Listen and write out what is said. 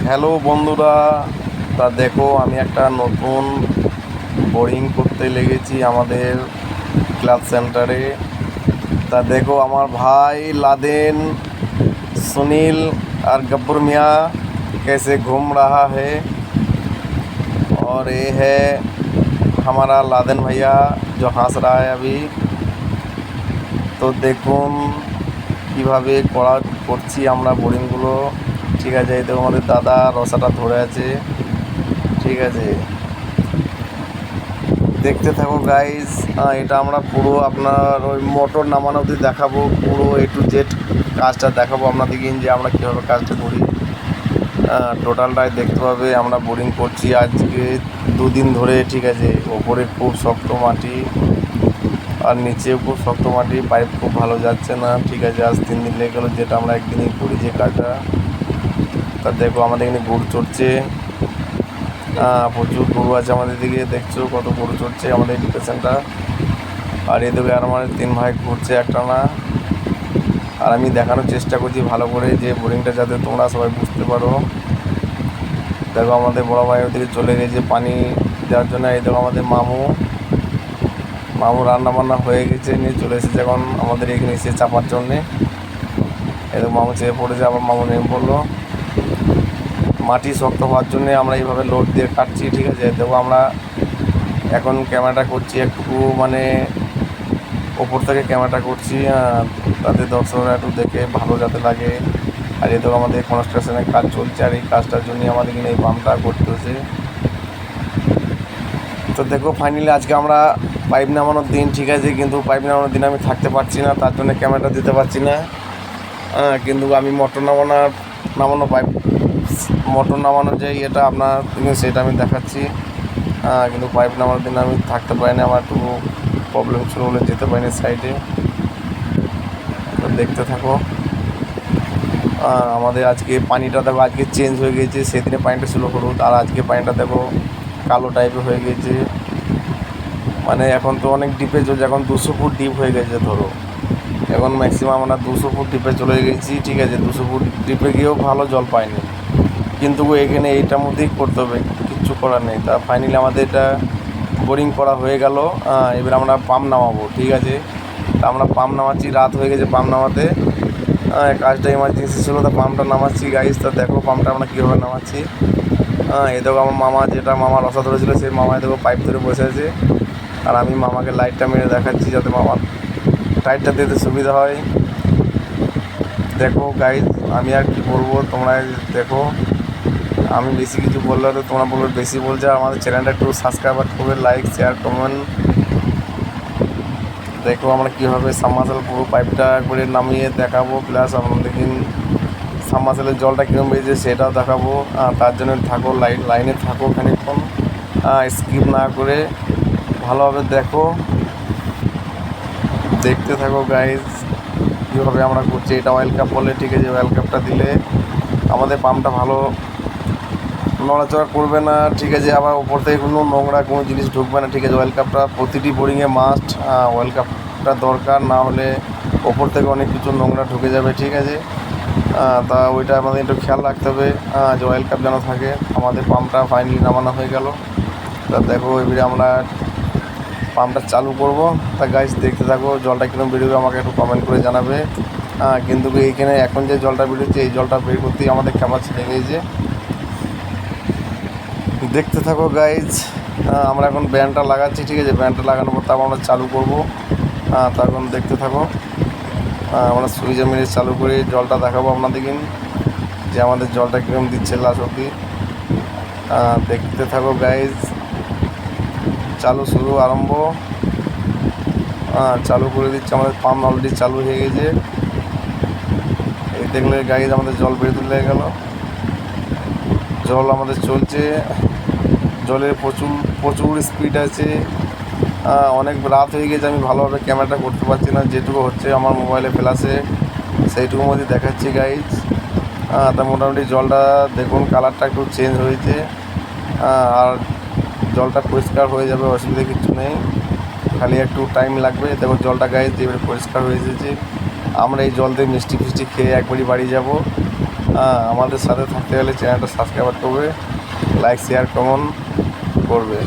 Hello বন্ধুরা, তা দেখো আমি একটা নতুন বোরিং করতে লেগেছি আমাদের ক্লাব সেন্টারে। তা দেখো আমার भाई लादेन, सुनील और गब्बर मियाँ कैसे घूम रहा है। और ये है हमारा लादेन भैया जो हंस रहा है अभी। তো দেখুন কীভাবে করছি আমরা বোরিংগুলো। ঠিক আছে, এই দেখো আমাদের দাদা রসাটা ধরে আছে। ঠিক আছে, দেখতে থাকো গাইজ। এটা আমরা পুরো আপনার ওই মোটর নামানো অবধি দেখাবো, পুরো A to Z কাজটা দেখাবো আপনাদেরকে যে আমরা কীভাবে কাজটা করি। টোটালটাই দেখতে পাবে। আমরা বোরিং করছি আজকে 2 দিন ধরে। ঠিক আছে, ওপরে খুব শক্ত মাটি আর নিচেও খুব শক্ত মাটি, পাইপ খুব ভালো যাচ্ছে না। ঠিক আছে, আজ 3 দিন লেগে গেলো, যেটা আমরা একদিনই করি যে কাজটা। তা দেখো আমাদের এখানে গরু চড়ছে, প্রচুর গরু আছে আমাদের দিকে। দেখছো কত গরু চড়ছে আমাদের এডুকেশনটা। আর এদিকে আর আমার 3 ভাই ঘুরছে একটানা। আর আমি দেখানোর চেষ্টা করছি ভালো করে যে বোরিংটা যাতে তোমরা সবাই বুঝতে পারো। দেখো আমাদের বড় ভাই ওদিকে চলে গেছে পানি দেওয়ার জন্য। এই দেখো আমাদের মামু রান্না বান্না হয়ে গেছে, নিয়ে চলে এসেছে এখন আমাদের এখানে এসে চাপার জন্যে। এই দেখো মামু চেয়ে পড়েছে, আবার মামু নেমে পড়লো। মাটি শক্ত হওয়ার জন্যে আমরা এইভাবে লোড দিয়ে কাটছি। ঠিক আছে, দেখো আমরা এখন ক্যামেরাটা করছি একটু মানে ওপর থেকে ক্যামেরাটা করছি, তাতে দর্শকরা একটু দেখে ভালো যাতে লাগে। আর এই দেখো আমাদের কনস্ট্রাকশনের কাজ চলছে, আর এই কাজটার জন্যই আমাদের কিনে এই পাম্পটা করতে হচ্ছে। তো দেখো ফাইনালি আজকে আমরা পাইপ নামানোর দিন। ঠিক আছে, কিন্তু পাইপ নামানোর দিন আমি থাকতে পারছি না, তার জন্য ক্যামেরাটা দিতে পারছি না। কিন্তু আমি মোটর নামানো যে এটা আপনার সেটা আমি দেখাচ্ছি। কিন্তু পাইপ নামানোর দিন আমি থাকতে পারিনি, আমার একটু প্রবলেম ছিল বলে যেতে পারিনি সাইডে। তো দেখতে থাকো। আমাদের আজকে পানিটা দেখো আজকে চেঞ্জ হয়ে গেছে। সেদিনে পানিটা ছিল হলুদ, আর আজকে পানিটা দেখো কালো টাইপের হয়ে গেছে। মানে এখন তো অনেক ডিপে চলছে, এখন 200 ফুট ডিপ হয়ে গেছে। ধরো এখন ম্যাক্সিমাম আমরা 200 ফুট ডিপে চলে গেছি। ঠিক আছে, 200 ফুট ডিপে গিয়েও ভালো জল পাইনি, কিন্তু এখানে এইটার মধ্যেই করতে হবে, কিচ্ছু করার নেই। তা ফাইনালি আমাদের এটা বোরিং করা হয়ে গেল। এবার আমরা পাম্প নামাবো। ঠিক আছে, তা আমরা পাম্প নামাচ্ছি, রাত হয়ে গেছে পাম্প নামাতে। কাজটা এমার্জেন্সি ছিল, তা পাম্পটা নামাচ্ছি গাইজ। তা দেখো পাম্পটা আমরা কীভাবে নামাচ্ছি। এই দেখো আমার মামা রসা ধরেছিল, সেই মামায় দেখো পাইপ ধরে বসে আছে। আর আমি মামাকে লাইটটা মেরে দেখাচ্ছি যাতে মামার টাইটটা দিতে সুবিধা হয়। দেখো গাইজ, আমি আর কি বলবো, তোমরা দেখো। আমি বেশি কিছু বললে তো তোমরা বলবে বেশি বলছে। আমাদের চ্যানেলটা একটু সাবস্ক্রাইব করবে, লাইক শেয়ার কমেন্ট। দেখো আমরা কীভাবে সাবমার্সেল পুরো পাইপটা একবারে নামিয়ে দেখাবো, প্লাস আপনাদের সাবমার্সেলের জলটা কীরকম বেরিয়েছে সেটাও দেখাবো। তার জন্য থাকো, লাইনে থাকো খানিকক্ষণ, স্কিপ না করে ভালোভাবে দেখো, দেখতে থাকো গাইজ কীভাবে আমরা করছি। এটা অয়েল কাপ বলে। ঠিক আছে, অয়েল কাপটা দিলে আমাদের পাম্পটা ভালো নড়াচড়া করবে না। ঠিক আছে, আবার ওপর থেকে কোনো নোংরা কোনো জিনিস ঢুকবে না। ঠিক আছে, অয়েল কাপটা প্রতিটি বোরিংয়ে মাস্ট। অয়েল কাপটা দরকার, না হলে ওপর থেকে অনেক কিছু নোংরা ঢুকে যাবে। ঠিক আছে, তা ওইটা আমাদের একটু খেয়াল রাখতে হবে যে অয়েল কাপ যেন থাকে। আমাদের পাম্পটা ফাইনালি নামানো হয়ে গেল। তা দেখো এবারে আমরা পাম্পটা চালু করব। তা গাইস দেখতে থাকো, জলটা কীরকম বেরোবে আমাকে একটু কমেন্ট করে জানাবে। কিন্তু এইখানে এখন যে জলটা বেরোচ্ছে, এই জলটা বের করতেই আমাদের ক্যাপাসিটি গেছে। দেখতে থাকো গাইজ। আমরা এখন ব্যান্ডটা লাগাচ্ছি। ঠিক আছে, ব্যান্ডটা লাগানোর পর তারপর আমরা চালু করবো। তখন দেখতে থাকো। আমরা সুইচে মেরে চালু করে জলটা দেখাবো আপনাদেরকে যে আমাদের জলটা কীরকম দিচ্ছে লাস্ট অবধি। দেখতে থাকো গাইজ। চালু শুরু আরম্ভ। চালু করে দিচ্ছে, আমাদের পাম্প অলরেডি চালু হয়ে গেছে। এই দেখলে গাইজ আমাদের জল বেরোতে লেগে গেল। জল আমাদের চলছে, জলের প্রচুর স্পিড আছে। অনেক রাত হয়ে গেছে, আমি ভালোভাবে ক্যামেরাটা করতে পারছি না। যেটুকু হচ্ছে আমার মোবাইলে ফ্ল্যাশে সেইটুকুর মধ্যে দেখাচ্ছি গাইজ। তা মোটামুটি জলটা দেখুন কালারটা একটু চেঞ্জ হয়েছে। আর জলটা পরিষ্কার হয়ে যাবে, অসুবিধা কিছু নেই, খালি একটু টাইম লাগবে। দেখো জলটা গাইজ এবারে পরিষ্কার হয়ে এসেছে। আমরা এই জল দিয়ে মিষ্টি ফিষ্টি খেয়ে একবারই বাড়ি যাব। হ্যাঁ, আমাদের সাথে থাকতে গেলে চ্যানেলটা সাবস্ক্রাইব করবে, লাইক শেয়ার কমেন্ট করবে।